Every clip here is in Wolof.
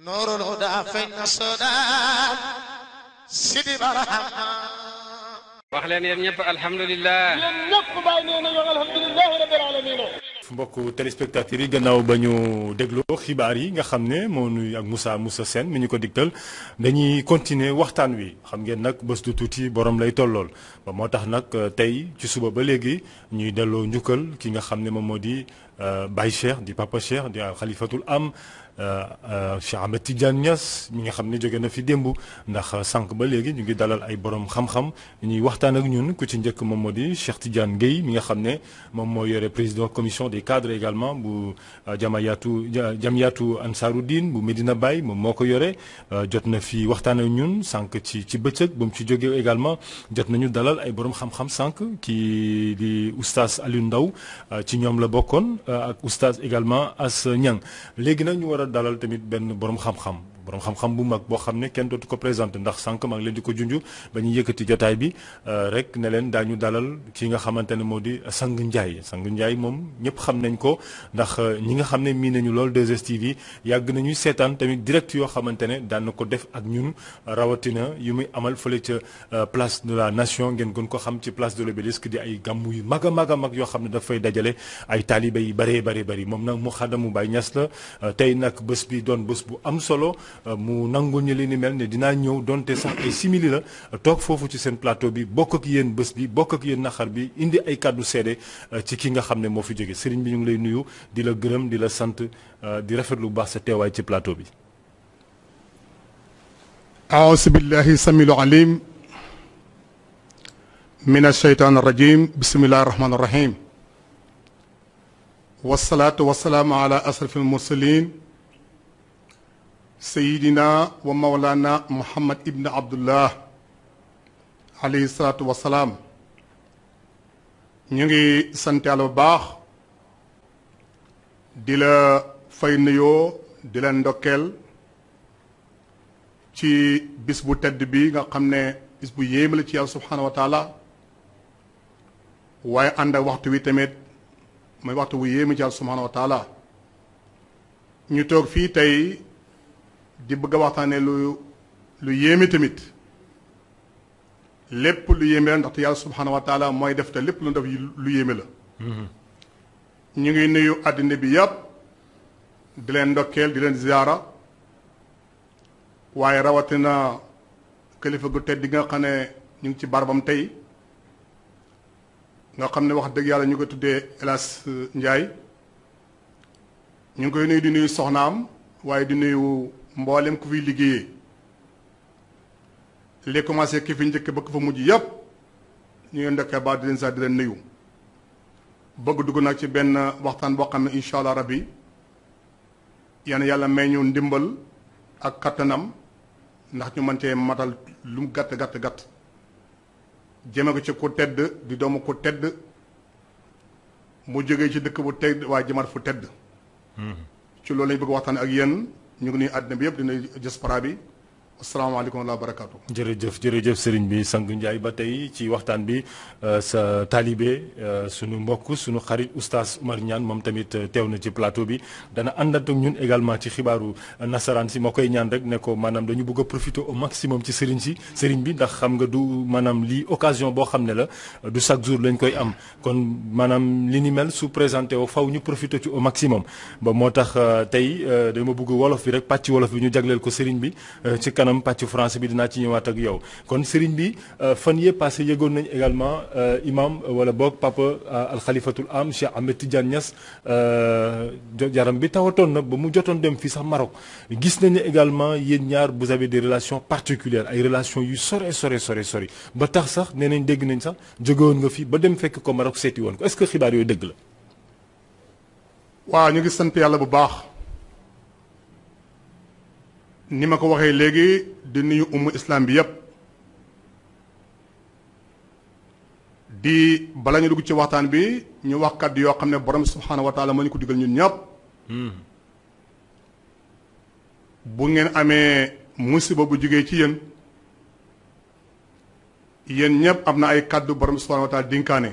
نور الهدى فين الصدام سيدي برحمة wax leen yéen ñëpp alhamdulilah. yéen ñëpp bàyyi nee na yow alhamdulilah rabbil alamin. mbokku téléspectateurs yi gannaaw ba ñu dégloo xibaar yi nga xam ne moo nuy ak Moussa Sène mi ñu ko digtal dañuy continuer waxtaan wi xam ngeen nag bés du tuuti borom lay tollool ba moo tax nag tey ci suba ba léegi ñuy delloo njukkal ki nga xam ne moom moo di Baye Cheikh di Papa Cheikh di xalifatul am Cheikh Ahmed Tidiane Niass mi nga xam ne jóge na fi démb ndax sànq ba léegi ñu ngi dalal ay borom xam-xam ñuy waxtaan ak ñun ku ci njëkk moom moo di Cheikh Tidiane Gueye mi nga xam ne moom moo yore président commission des cadres également bu Jamiyatu Ansaruddin bu Medina Baye moom moo ko yore jot na fi waxtaan ak ñun sànq ci bëccëg ba mu ci jógee également jot nañu dalal ay borom xam-xam sànq kii di oustaz Aliou Ndaw ci ñoom la bokkoon ak oustaz également As Niang léegi nag ñu war a dalal tamit benn borom xam-xam bu mag boo xam ne kenn dootu ko présenté ndax sànq maa ngi leen di ko junj ba ñu yëkkati jotaay bi rek ne leen daañu dalal ki nga xamante ne moo di Sang Ndiaye moom ñëpp xam nañ ko ndax ñi nga xam ne mii nañu lool 2STV yàgg nañuy seetaan tamit direct yoo xamante ne daan na ko def ak ñun rawatina yu muy amal fële ca place de la nation ngeen gën ko xam ci place de l'Obélisque di ay gàmmu yu mag a mag yoo xam ne dafay dajale ay taalibe yi bëree moom nag mu xadamu Baye Niass la tey nag bés bi doon bés bu am solo mu nangul ñu li ni mel ne dinaa ñëw donte sax ay simili la toog foofu ci seen plateau bi bokk ak yéen bés bi bokk ak yéen naxar bi indi ay kàddu seede ci ki nga xam ne moo fi jóge sëriñ bi ñu ngi lay nuyu di la gërëm di la sant di rafetlu bu baax sa teewaay ci plateau bi. aouzu billahi samiul alim min ashaytaan arrajim bismillahi rahmaani rahim wasalaatu wasalaamu ala asrafil mursalin sayidina wa mawlana muhammad ibn abdullah alayhi salaatu wasalaam ñu ngi sant Yàlla bu baax di la fay nuyoo di la ndokkeel ci bis bu tedd bi nga xam ne bis bu yéeme la ci Yàlla subhanahu wa taala waaye ànd ak waxtu wi tamit mooy waxtu bu yéeme ci Yàlla subhanahu wa taala ñu toog fii tey di bëgg a waxtaanee lu yéeme tamit lépp lu yéeme la ndaxte Yàlla subhanahu wa taala mooy def te lépp lu def lu yéeme la. ñu ngi nuyu àddina bi yàpp di leen ndokkeel di leen ziyaara waaye rawatina kilifa gu tedd di nga xam ne ñu ngi ci barabam tey nga xam ne wax dëgg yàlla ñu ko tuddee El Hadj Ndiaye ñu ngi koy nuyu di nuyu soxnaam waaye di nuyu mboolem ku fiy liggéeyee li commencé ki fi njëkk ba ku fa mujj yëpp ñu ngi ndokkee baax di leen sax di leen nuyu bëgg dugg nag ci benn waxtaan boo xam ne incha allah rabbi yàlla may ñu ndimbal ak kattanam ndax ñu mën cee matal lu mu gàtt jëme ko ci ku tedd di doomu ku tedd mu jógee ci dëkk bu tedd waaye jëmaat fu tedd ci loolu lañ bëgg waxtaan ak yéen ñu ngi nuyu àddina bi yëpp dina diaspora bi asalaamaaleykum wa rahmatulah barakaatu. jërëjëf sëriñ bi Sang Ndiaye ba tey ci waxtaan bi sa taalibe sunu mbokk sunu xarit oustaz Oumar Niane moom tamit teew na ci plateau bi dana àndat ak ñun également ci xibaaru nasaraan si moo koy ñaan rek ne ko maanaam dañu bëgg a profiter au maximum ci sëriñ bi ndax xam nga du maanaam lii occasion boo xam ne la du chaque jour lañ koy am kon maanaam li ni mel su présenté woo faw ñu profiter ci au maximum ba moo tax tey dama bëgg wolof bi rek pàcc wolof bi ñu jagleel ko sëriñ bi ci kanam pàcc français bi dinaa ci ñëwaat ak yow kon sëriñ bi fan yee passé yëgoon nañ également imam wala boog papa alxalifatul am Cheikh Ahmed Tidiane Niass yaram bi tawatoon na ba mu jotoon dem fii sax Maroc gis nañ ne également yéen ñaar vous avez des relations particulières ay relations yu sori ba tax sax nee nañ dégg nañ sax jógewoon nga fi ba dem fekk ko Maroc seeti woon ko est-ce que xibaar yooyu dëgg la. waaw ñu ngi sant yàlla bu baax. ni ma ko waxee léegi di nuyu ummu islam bi yëpp di bala ñu dugg ci waxtaan bi ñu wax kàddu yoo xam ne borom subhaanahu wa taala moo ñu ko digal ñun ñëpp bu ngeen amee musiba bu jógee ci yéen ñëpp am na ay kàddu borom subhaanahu wa taala dinkaane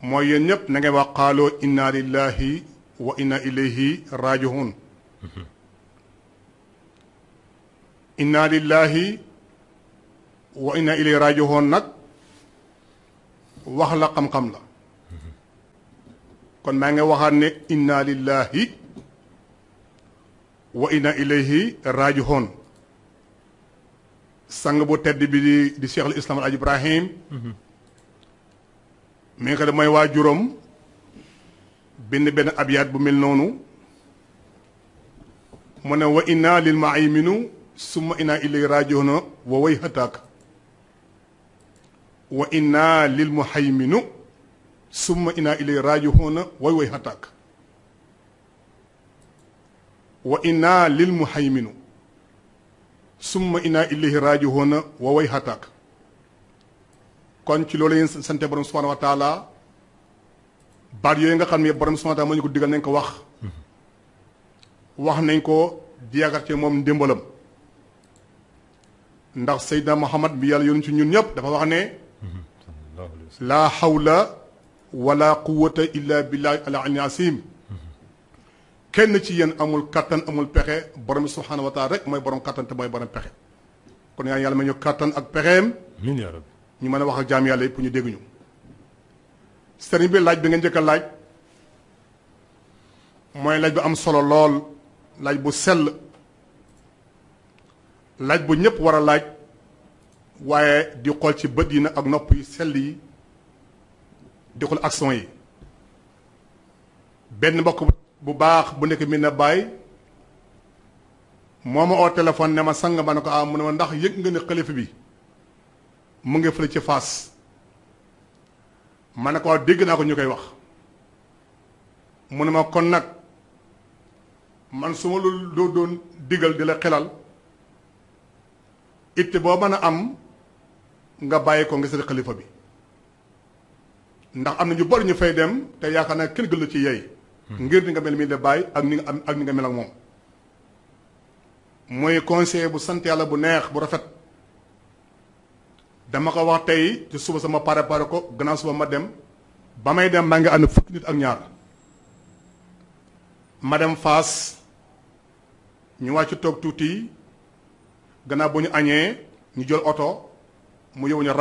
mooy yéen ñëpp na ngay wax qaaloo inna lillahi wa inna ilayhi raji'un inna lillahi wa inna ilayhi raji'un nag wax la xam-xam la kon maa ngi waxaat ne inna lillahi wa inna ilayhi raji'un sang bu tedd bi di Cheikh al Islam al Ibrahim mi nga xam ne mooy waajuram bind benn abyaat bu mel noonu mu ne wa inna lil muhayminu summa inna ilayhi raji'un wa way hataaka wa inna lil muhayminu summa inna ilayhi raji'un way hataaka wa inna lil muhayminu summa inna ilayhi raji'un wa way hataaka kon ci loolu yéen sante borom subhanahu wa taala baat yooyu nga xam ne borom subhanahu wa taala moo ñu ko digal nañ ko wax nañ ko di yaakaar ci moom ndimbalam ndax Seydina Muhammad bi yàlla yoonu ci ñun ñëpp dafa wax ne laa hawla wala quwwata illa billahi al-ali asim kenn ci yéen amul kattan amul pexe borom subhanahu wa taala rek mooy borom kattan te mooy borom pexe kon yaa yàlla ma ñu kattan ak pexeem ñu mën a wax ak jaam yàlla yi pour ñu dégg ñu sëriñ bi laaj bi nga njëkk a laaj mooy laaj bu am solo lool laaj bu sell laaj bu ñëpp war a laaj waaye di xool ci bët yi nag ak nopp yi sell yi di xool action yi benn mbokk bu baax bu nekk mi na bàyyi moo ma oo téléphone ne ma sang ma ne ko ah mu ne ma ndax yëg nga ne xalifa bi mu ngi fële ci Fass ma ne ko waaw dégg naa ko ñu koy wax mu ne ma kon nag man su ma lu doo doon digal di la xelal itte boo mën a am nga bàyyi ko nga seet xalifa bi ndax am na ñu bari ñu fay dem te yaakaar naa kenn gën la ci yey ngir ni nga mel mii de bàyyi ak ni nga am ak ni nga mel ak moom mooy conseiller bu sant yàlla bu neex bu rafet dama ko wax tey ci suba sama préparé ko gannaaw suba ma dem ba may dem maa ngi ànd fukki nit ak ñaar ma dem Fass ñu wàcc toog tuuti gannaaw bu ñu añee ñu jël oto mu yóbbu ñu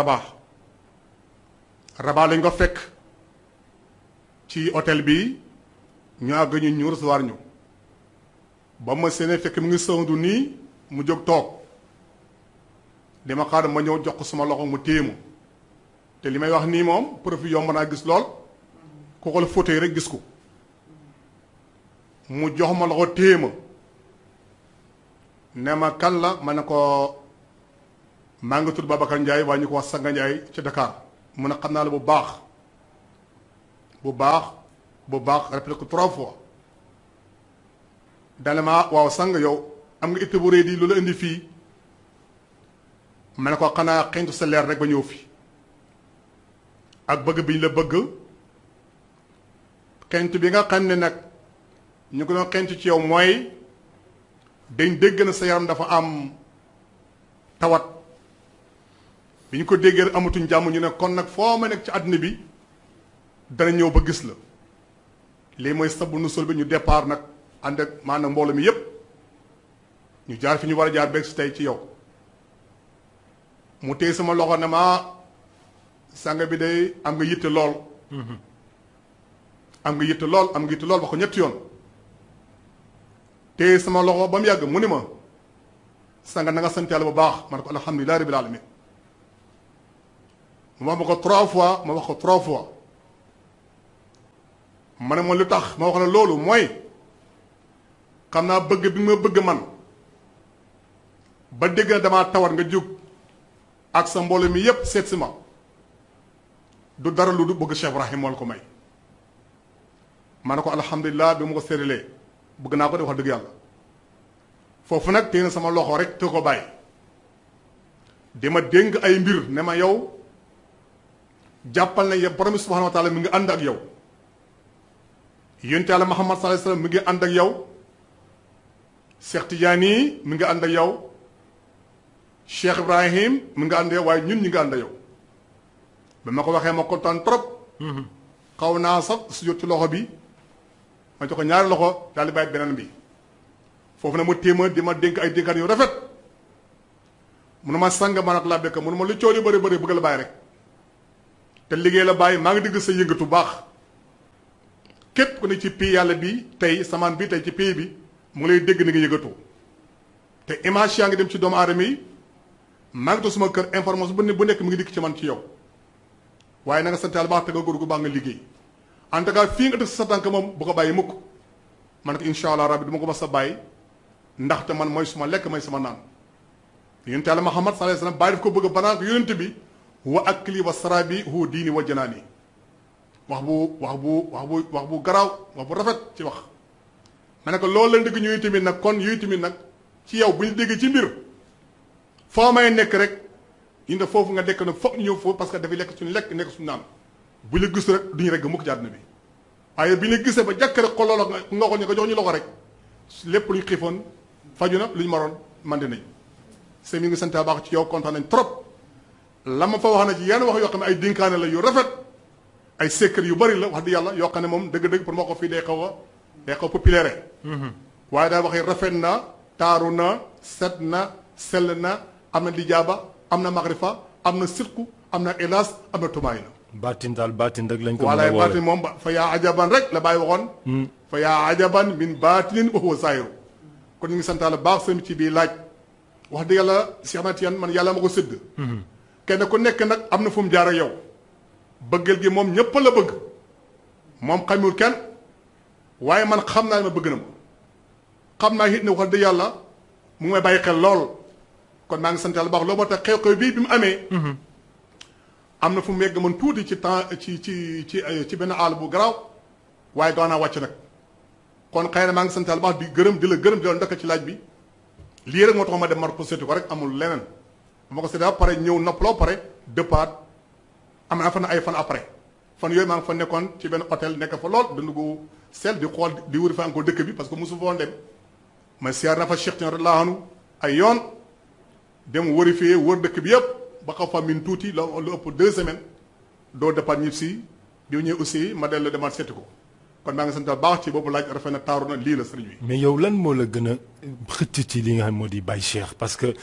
Rabat lañ ko fekk ci hôtel bi ñu àgg ñu recevoir ñu ba ma seenee fekk mu ngi sëwandu nii mu jóg toog dama xaar ma ñëw jox ko suma loxo mu téemu te li may wax nii moom profil yomb naa gis lool ku xool photo yi rek gis ko mu jox ma loxo téema ne ma kan la ma ne ko maa ngi tudd Babacar Ndiaye waaye ñu ko wax Sanga Ndiaye ci Dakar mu ne xam naa la bu baax répété ko 3 fois dale ma waaw sang yow am nga itte bu réy di lu la indi fii ma ne ko xanaa xeeñtu sa leer rek ba ñëw fi ak bëgg bi ñu la bëgg xeeñtu bi nga xam ne nag ñu ko doon xeeñtu ci yow mooy dañ dégg na sa yaram dafa am tawat bi ñu ko déggee amatuñ jàmm ñu ne kon nag foo ma nekk ci àddina bi dana ñëw ba gis la lii mooy sabu nu sol bi ñu départ nag ànd ak maanaam mbooloo mi yépp ñu jaar fi ñu war a jaar beeg si tey ci yow mu téye sama loxo ne ma sàng bi day am nga yitte lool am nga yitte lool wax ko ñetti yoon téye sama loxo ba mu yàgg mu ni ma sàng na nga sant yàlla bu baax ma ne ko alhamdulilah rabbil alamin mu wax ma ko 3 fois ma wax ko 3 fois ma ne ma lu tax ma wax la loolu mooy xam naa bëgg bi ma bëgg man ba dégg na damaa tawat nga jóg ak sa mbooloo mi yépp seet si ma du dara lu du bëgg Cheikh Ibrahim moo la ko may ma ne ko alhamdulilah bi ma ko séeralee bëgg naa ko de wax dëgg yàlla foofu nag téye na sama loxo rek te ko bàyyi di ma dénk ay mbir ne ma yow jàppal na yow borom subhanahu wa taala mi ngi ànd ak yow yonent yàlla Muhammad sallallahu alayhi wasallam mi ngi ànd ak yow Cheikh Tidiane mi ngi ànd ak yow Cheikh Ibrahim mi ngi ànd ak yow waaye ñun ñi ngi ànd ak yow ba ma ko waxee ma kontaan trop xaw naa sax su jot ci loxo bi ma jox ko ñaari loxo daal di bàyyi beneen bi foofu nag mu téema di ma dénk ay dénkaan yu rafet mu ne ma sang ma nag laa bekk mu ne ma lu coow li bëri bëri bëgg la bàyyi rek te liggéey la bàyyi maa ngi digg sa yëngatu baax képp ku ne ci pays yàlla bi tey samaan bi tey ci pays bi mu ngi lay dégg ni nga yëngatu te image yaa ngi dem ci doomu aadama yi maa ngi toog suma kër information bu nekk mi ngi dikk ci man ci yow waaye na nga sant yàlla baax te nga góor gu baax nga liggéey en tout cas fii nga def sa tànk moom bu ko bàyyi mukk man nag incha allah rabbi du ma ko mas a bàyyi ndaxte man mooy suma lekk mooy sama naan yonent yàlla Muhammad sallallahu alayhi wasallam bàyyi daf ko bëgg a banaan ko yonent bi wa akli wa sarabi hu diini wa janaani wax bu garaaw wax bu rafet ci wax ma ne ko loolu la dégg ñuy tamit nag kon yooyu tamit nag ci yow bu ñu déggee ci mbir foo may nekk rek ñu ne foofu nga dekk nag foog ñu ñëw foofu parce que dafay lekk suñu lekk nekk suñu naan bu la gis rek duñu rek mukk ci àdduna bi waaye bi ñu gisee ba jàkk rek xoloo nga ko ñu ko jox ñu loxo rek lépp lu ñu xiifoon faju na lu ñu maroon mandi nañ sëñ mi ngi sant baax ci yow kontaan nañ trop la ma fa wax na ci yenn wax yoo xam ne ay dénkaane la yu rafet ay secret yu bari la wax di yàlla yoo xam ne moom dëgg-dëgg pour moo ko fii day xaw populaire waaye daal waxee rafet na taaru na set na sell na am na lijaaba am na magrifa am na sirku am na ilaas am na tumaay na baatin daal baatin rek lañ ko wala baatin moom fa yaa ajaban rek la bàyyi waxoon fa yaa ajaban min baatinin wa huwa zaahiru kon ñu ngi santaala baax sami ci bii laaj wax dëgg yàlla Cheikh Ahmed Tidiane man yàlla ma ko sédd kenn ku nekk nag am na fu mu jaar ak yow bëggeel gi moom ñëpp la bëgg moom xamul kenn waaye man xam naa ne ma bëgg na ma xam naa it ne wax dëgg yàlla mu ngi may bàyyi xel lool kon maa ngi sant yàlla baax loolu moo tax xew-xew bii bi mu amee am na fu mu yegg man tuuti ci temps ci benn àll bu garaaw waaye gaaw naa wàcc nag kon xëy na maa ngi sant yàlla baax di gërëm di la ndokk ci laaj bi lii rek moo tax ma dem mar ko seeti ko rek amul leneen bu ma ko seeti ba pare ñëw noppaloo pare dëppaat am naa fa ay fan après fan yooyu maa ngi fa nekkoon ci benn hôtel nekk fa lool dund gu sel di xool di wëri fa encore dëkk bi parce que mosu foon dem ma siyaar na fa Cheikh Tidiane radiyallahu anhu ay yoon dem wëri fii wër dëkk bi yëpp ba xaw fa min tuuti lu ëpp 2 semaines doo départ ñib si bi ñëwee aussi ma dellu demaat seeti ko kon maa ngi sant baax ci boobu laaj rafet na taaru na lii la sëriñ bi. mais yow lan moo la gën a xëcc ci li nga xam moo di Baye Cheikh parce que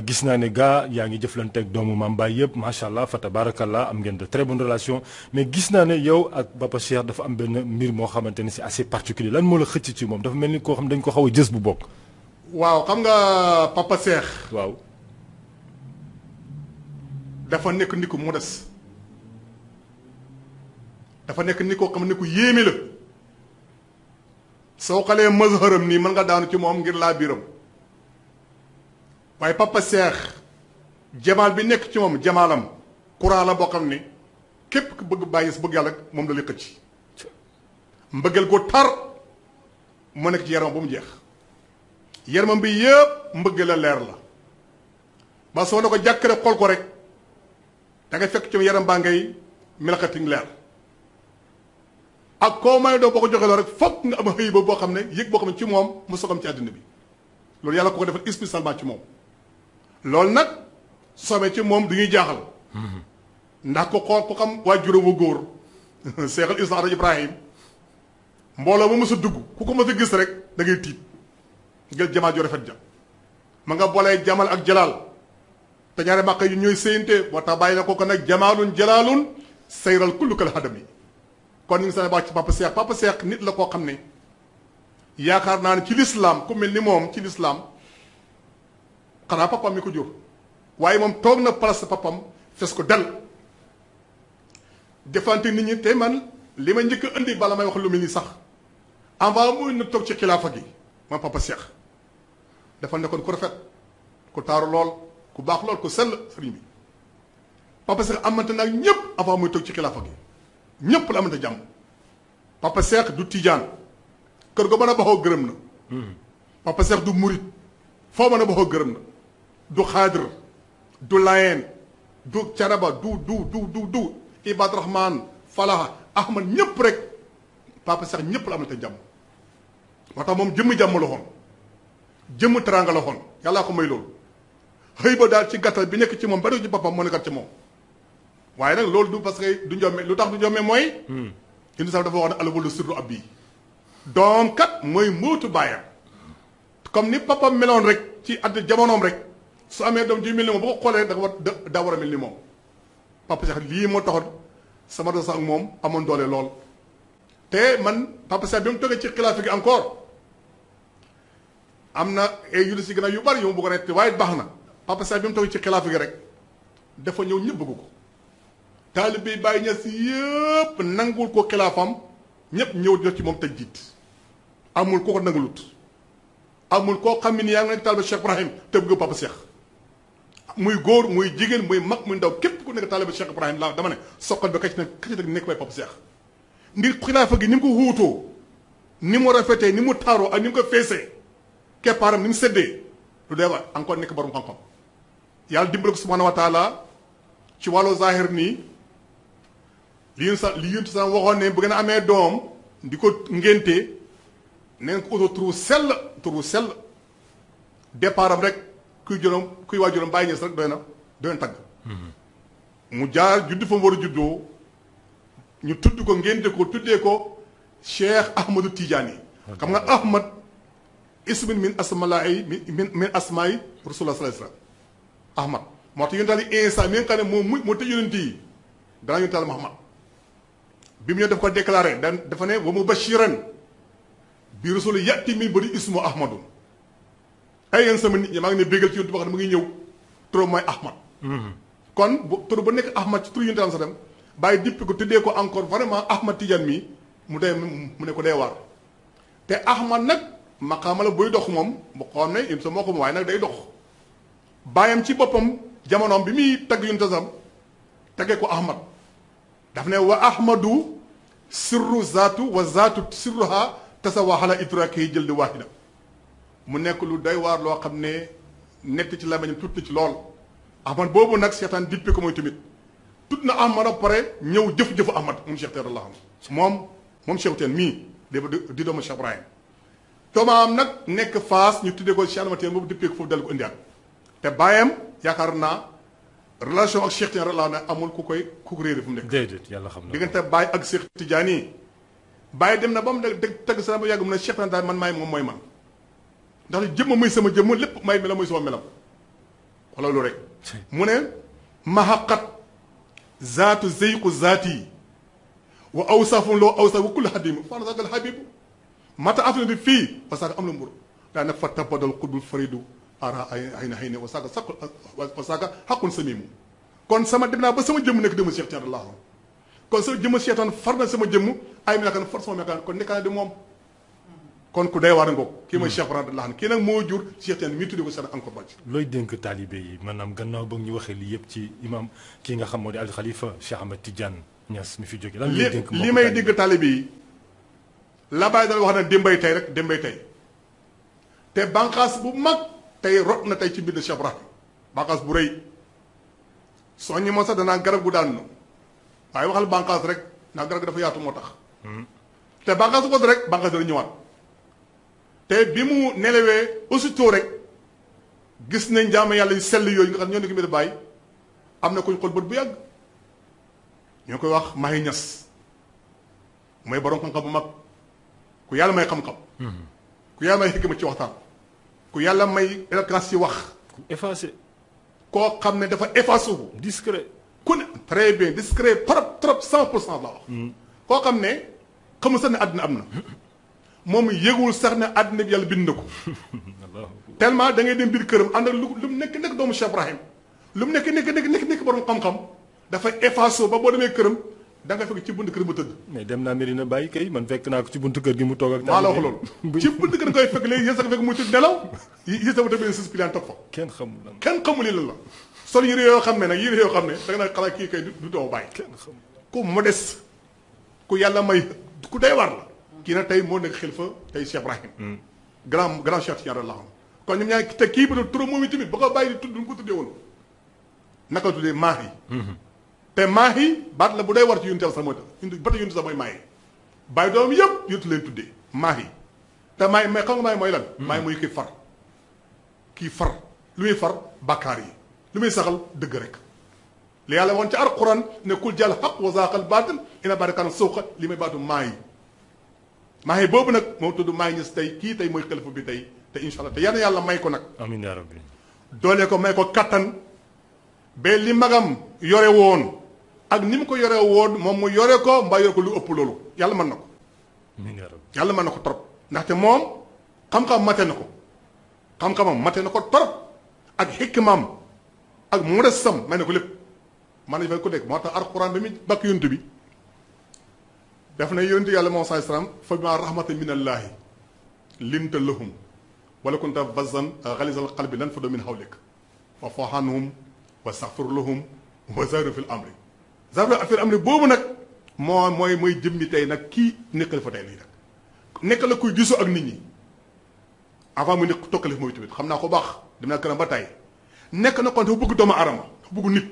gis naa ne gaa yaa ngi jëflante ak doomu maam Baye yëpp macha allah fa tabarakallah am ngeen de très bonne relation mais gis naa ne yow ak Papa Cheikh dafa am benn mbir moo xamante ne c'est assez particulier lan moo la xëcc ci moom dafa mel ni koo xam dañ ko xaw a jës bu bokk. waaw xam nga Papa Cheikh. waaw. dafa nekk ni ko modeste dafa nekk ni ko xam ne ku yéeme la soo xalee mazharam nii mën nga daanu ci moom ngir laa biiram waaye Papa Cheikh jamaal bi nekk ci moom jamaalam courant la boo xam ne képp ku bëgg bàyyi si bëgg yàlla moom la li xëcc mbëggeel ko tar moo nekk ci yaramam ba mu jeex yaramam bi yëpp mbëggeel la leer la ba soo ne ko jàkk rek xool ko rek da ngay fekk ci yaram baa ngay melxating leer ak koo may doo boo ko joxee loolu rek foog nga am xëy ba boo xam ne yëg boo xam ne ci moom mu sogam ci àddina bi loolu yàlla ko defal spécialement ci moom loolu nag soobee ci moom du ñuy jaaxal ndax ko xool ko xam waajuram wu góor Seexal Islam Ibrahim mbooloo mu mës a dugg ku ko mës a gis rek da ngay tiit ngel jamaal ju rafet ja ma nga boolee jamal ak jalaal te ñaari màq yu ñooy séyante boo tax bàyyi na ko nag jamaalun jalaalun sayral kullu kal hadami kon ñu ngi seen baax ci Papa Cheikh nit la koo xam ne yaakaar naa ne ci lislaam ku mel ni moom ci lislaam xanaa papam mi ko jur waaye moom toog na place papam fes ko del defante nit ñi te man li ma njëkk a indi bala may wax lu mel ni sax avant muy na toog ci xilaafa gi moom Papa Cheikh dafa nekkoon ku rafet ku taaru lool ku baax lool ku sell sëriñ bi Papa Cheikh amante nag ñëpp avant muy toog ci xilaafa gi ñëpp la amante jàmm Papa Cheikh du tijaan kër go mën a baxoo gërëm na Papa Cheikh du murit foo mën a baxoo gërëm na du xaadir du layeen du caraba du Ibad Rahman Falaha Ahmad ñëpp rek Papa Cheikh ñëpp la amante jàmm moo tax moom jëmm jàmm la xoon jëmm teraanga la xoon yàllaa ko may loolu xëy ba daal ci gàttal bi nekk ci moom ba ci boppam moo nekkat ci moom waaye nag loolu du parce que du njomme lu tax du njomme mooy indi sax dafa wax ne alawala surtout ab bii doom kat mooy mootu bàyyam comme ni papa meloon rek ci at jamonoom rek su amee doom ji mel ni moom bu ko xoolee da daa war a mel ni moom papa Cheikh lii moo taxoon sama dos ak moom amoon doole lool. te man papa Cheikh bi mu toogee ci xilaafa gi encore am na ay yu si gën a yu bari yu mu bëgg a nekk waaye baax na papa Cheikh bi mu toogee ci xilaafa gi rek dafa ñëw ñëpp bëgg ko. taalibe yi Baay Ñas yëpp nangul ko xilaafam ñëpp ñëw def ci moom tëj jiit amul koo ko nangulut amul koo xam ne yaa ngi nekk taalibe Cheikh Ibrahim te bëgg papa Cheikh muy góor muy jigéen muy mag muy ndaw képp ku nekk taalibe Cheikh Ibrahim la dama ne soqal bi kac nag nekk bay papa Cheikh ngir xilaafa gi ni mu ko wuutoo ni mu rafetee ni mu taaroo ak ni mu ko feesee keppaaram ni mu séddee lu dee wax encore nekk borom xam-xam yàlla dimbali ko subhanahu wa taala ci wàllu zahir nii li yéen sa waxoon ne bu ngeen amee doom di ko ngénte neen ko uto turu sell départ am rek kuy waajuram Baay Ñas rek doy na tagg mu jaar judd fa mu war a juddoo ñu tudd ko ngénte ko tuddee ko Cheikh Ahmadou Tidiane xam nga Ahmad ismin min asmaai min asmaai rasulullah sallallahu alayhi wasallam Ahmad moo tax yonent Yàlla Iisaa mi nga xam ne moo tëj yonent yi danaa yonent Yàlla Muhammad bi mu ñëw daf ko déclaré dafa ne wa mubashiran bi rasul yati min bari ismu ahmadu ay yéen sama nit ñi maa ngi ne bégal ci yonent boo xam ne mu ngi ñëw turam mooy Ahmad kon tur ba nekk Ahmad ci tur yonent Yàlla sa dem bàyyi dippi ko tuddee ko encore vraiment Ahmad Tidiane mi mu ne ko dee waar te Ahmad nag maqaama la buy dox moom mu xam ne im sa moo ko mu waaye nag day dox bàyyam ci boppam jamonoom bi muy tagg yonent sam taggee ko Ahmad daf ne wa ahmadu sirru zaatu wa zaatu sirruha tasawaxala idraki yi jël di waahida mu nekk lu doy waar loo xam ne nett ci lamañam tuuti ci lool Ahmad boobu nag seetaan dippi ko mooy tamit tudd na Ahmad a pare ñëw jëf-jëfu Ahmad moom Cheikh Teel Allah moom Cheikh Teel mii di doomu Cheikh Ibrahim toomaam nag nekk Faas ñu tuddee ko Cheikh Ahmad Teel boobu dippee ko foofu dal ko indiwaat te bàyyam yaakaar naa relation ak Cheikh Tidiane la ne amul ku ko réere fu mu nekk. déedéet yàlla xam na diggante Baye ak Cheikh Tidiane yi Baye dem na ba mu teg sa ba yàgg mu ne Cheikh Tidiane daal man maay moom mooy man ndax jëmma muy sama jëmm lépp may mela muy sama melam wala loolu rek. mu ne mahaqat zaatu zeyqu zaati wa awsafun loo awsaf wa kulli xadimu faana sagal habibu mata afina bi fii parce que am na mburu daa ne fa tabadal qutbul faridu ara ay na xëy ne wasaaka saq wasaaka xaqun samimu kon sama dem naa ba sama jëmm nekk dema Cheikh Tidiane Allah kon sama jëmm seetaan far na sama jëmm ay mi nakan far sama mekaan kon nekkaa di moom kon ku day waar ngoog kii mooy Cheikh Allah kii nag moo jur Cheikh Tidiane mii tuddee ko Cheikh encore bàcc looy dénk taalibe yi maanaam gannaaw ba ñu waxee lii yëpp ci imam kii nga xam moo di al xalifa Cheikh Ahmed Tidiane Niass mi fi jóge lan lay dénk li may dégg taalibe yi la bàyyi dal wax na démbay tey rek démbay tey te banqaas bu mag tey rot na tey ci mbir Cheikh Ibrahim bànqaas bu rëy soo ñi moo sax danaa garab gu daanu waaye waxal bànqaas rek ndax garab gi dafa yaatu moo tax te bànqaas ko rek bànqaas dana ñëwaat te bi mu nelawee aussitôt rek gis nañ jaam yàlla yu sell yooyu nga xam ñoo nekk mbir bàyyi am na kuñ xool bët bu yàgg ñoo koy wax Mahi Niass mooy borom xam-xam bu mag ku yàlla may xam-xam ku yàlla may xikma ci waxtaan ku yàlla may éloquence ci wax. effacé. koo xam ne dafa effacé wu. discret. ku ne très bien discret trop 100% la wax. koo xam ne xamul sax ne àddina am na. moom yëgul sax ne àddina bi yàlla bind na ko. tellement da ngay dem biir këram ànd ak lu mu nekk doomu Cheikh Ibrahim lu mu nekk borom xam-xam dafa effacé ba boo demee këram da nga fekk ci buntu kër mu tëdd. mais dem naa Medina Baye kay man fekk naa ko ci buntu kër gi mu toog ak. maa la wax loolu ci buntu kër koy fekk léegi yéen sax fekk muy tëdd nelaw yéen sax tamit sis pilien toog fa. kenn xamul lan kenn xamul lan la. sol yére yoo xam ne nag yére yoo xam ne da nga naan xalaat kii kay du doo bàyyi. kenn xamul ku modeste ku yàlla may ku day war la. kii nag tey moo nekk xalifa tey Cheikh Ibrahim. grand Cheikh Tidiane la xam kon ñoom ñaar te kii bi turam moom itamit ba ko bàyyi di tudd ñu ko tuddee woon naka la tuddee Mahi. te Mahi baat la bu day war ci yuntal sax mooy tax ba tey yuntal sax mooy Mahi bàyyi doom yëpp yuntu leen tuddee Mahi te Mahi mais xam nga Mahi mooy lan. Mahi mooy kii far lu muy far bàkkaar yi lu muy saxal dëgg rek. li yàlla woon ci alquran ne kul jàll xaq wa zaaqal baatil ina baada kaana suuqa li may baatu Mahi maahi boobu nag moo tudd Mahi Niass tey kii tey mooy xalifa bi tey te incha allah te yal na yàlla may ko nag. amiin yaa rabbi. doole ko may ko kattan ba li magam yore woon ak ni mu ko yore woon moom mu yore ko mbaa yore ko lu ëpp loolu yàlla mën na ko. amiin yaa rabbi. yàlla mën na ko trop ndaxte moom xam-xam mate na ko xam-xamam mate na ko trop ak xikmaam ak modestam may na ko lépp man nañu fay ko dégg moo tax alxuraan bi mu bakk yonent bi def na yonent yàlla moom saa salaam fa bimaa rahmatin min allaahi linta lahum wala kunta fazzan ghalizal qalbi lan faddu min hawlik fa'fu anhum wastaghfir lahum wa zaahirhum fil amri fil amri boobu nag mooy jëmmi tey nag kii nekkal fa tey lii nag nekk la kuy gisoo ak nit ñi avant mu nekk tokkalif mooy tamit xam naa ko baax dem naa këram ba tey nekk na kon dafa bëgg doomu aadama dafa bëgg nit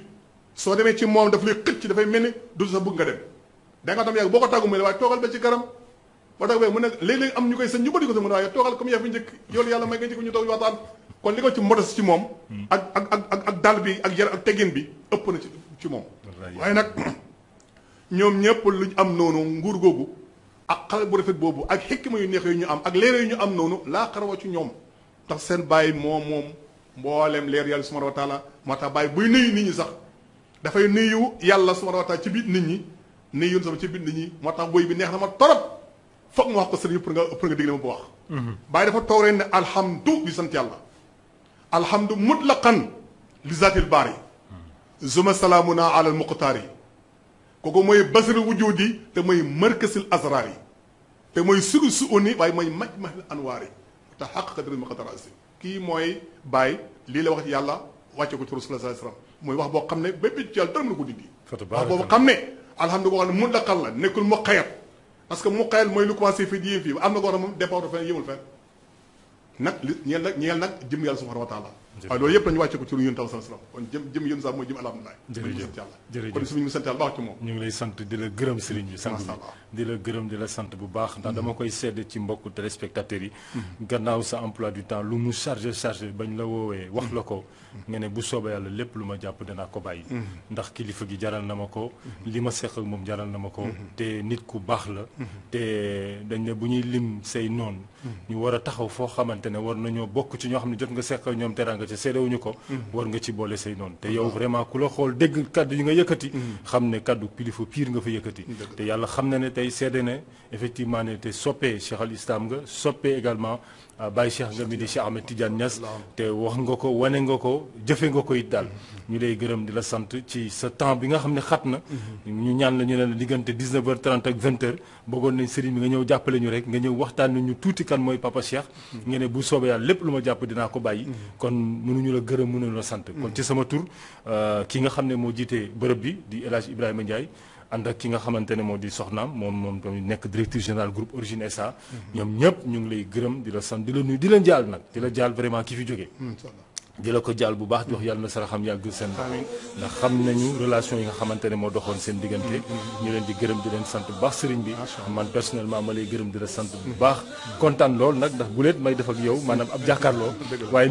soo demee ci moom daf lay xëcc dafay mel ni du sa bëgg nga dem da nga tam yàgg boo ko tàggu mu ne waaye toogal ba ci garam boo tàggu mu ne léeg-léeg am ñu koy sëñ ñu bëri ko sa mu ne waaye toogal comme yaa fi njëkk yoolu yàlla may nga njëkk ñu toog ñu waxtaan kon li ko ci modeste ci moom ak dal bi ak yar ak teggin bi ëpp na ci moom waaye nag ñoom ñëpp luñ am noonu nguur googu ak xale bu rafet boobu ak xikma yu neex yu ñu am ak leer yu ñu am noonu laa xarawa ci ñoom tax seen bàyyi moom mboolem leer yàlla subhanahu wa taala moo tax bàyyi buy nuyu nit ñi sax dafay nuyu yàlla subhanahu wa taala ci biir nit ñi nuyu yoon sama ci biir nit ñi moo tax boy bi neex na ma torop foog ma wax ko sëriñ pour nga déglu ma bu wax bàyyi dafa toog rek ne alhamdu di sant yàlla alhamdu mutlaqan li zaatil baari zuma salaamuna ala al muqtaari kooku mooy basir wujudi te mooy markasil asraar yi te mooy suru suuni waaye mooy majmahil anwaar yi te xaq qadri muqaddaraasi kii mooy bàyyi lii la wax ci yàlla wàcce ko ci rasulullah sallallahu alayhi wasallam mooy wax boo xam ne bépp ci yàlla dara mën ko dindi wax boobu xam ne alhamdulilah boo xam ne mutlaqan la nekkul mu xayat parce que mu xayat mooy lu commencé fii di yéen fii am na koo xam ne moom départ fenn yëmul fenn nag li ñeel nag jëm yàlla subhanahu wa taala waaye loolu yëpp lañu wàcce ko ci lu yéen taw sallallahu alayhi wasallam kon jëm yéen sax mooy jëm alhamdulilah jërëjëf kon suñu sant yàlla baax ci moom ñu ngi lay sant di la gërëm sëriñ bi sant bi di la gërëm di la sant bu baax ndax dama koy sedd ci mbokku téléspectateurs yi gannaaw sa emploi du temps lu mu chargé bañ la woowee wax la ko nga ne bu soobee yàlla lépp lu ma jàpp danaa ko bàyyi ndax kilifa gi jaral na ma ko li ma seq ak moom jaral na ma ko te nit ku baax la te dañ ne bu ñuy lim say noon ñu war a taxaw foo xamante ne war nañoo bokk ci ñoo xam ne jot nga seq ak ñoom teranga ca seedewuñu ko war nga ci boole say noonu te yow vraiment ku la xool dégg kaddu yi nga yëkkati xam ne kaddu kilifa pire nga fa yëkkati te yàlla xam na ne tey seede ne effectivement ne te soppee Cheikh al Islam nga soppee également Baye Cheikh nga mi di Cheikh Ahmed Tidiane Niass te wax nga ko wane nga ko jëfe nga ko it daal ñu lay gërëm di la sant ci sa temps bi nga xam ne xat na ñu ñaan la ñu ne la diggante 19h30 ak 20h bëggoon nañ sëriñ bi nga ñëw jàppale ñu rek nga ñëw waxtaan ñu tuuti kan mooy Papa Cheikh nga ne bu soobee yàlla lépp lu ma jàpp dinaa ko bàyyi kon mënuñu la gërëm mënuñu la sant kon ci sama tur ki nga xam ne moo jiite bërëb bi di El Hadj Ibrahima Ndiaye ànd ak ki nga xamante ne moo di soxnaam moom tamit nekk directeur général groupe Origine SA ñoom ñëpp ñu ngi lay gërëm di la sant di la nuyu di la jaal nag di la jaal vraiment ki fi jógee di la ko jaal bu baax di wax yàlla na saraxam yàgg seen ndax xam nañu relation yi nga xamante ne moo doxoon seen diggante ñu leen di gërëm di leen sant bu baax sëriñ bi man personnellement ma lay gërëm di la sant bu baax kontaan lool nag ndax bu leet may def ak yow maanaam ab jàkkaarloo waaye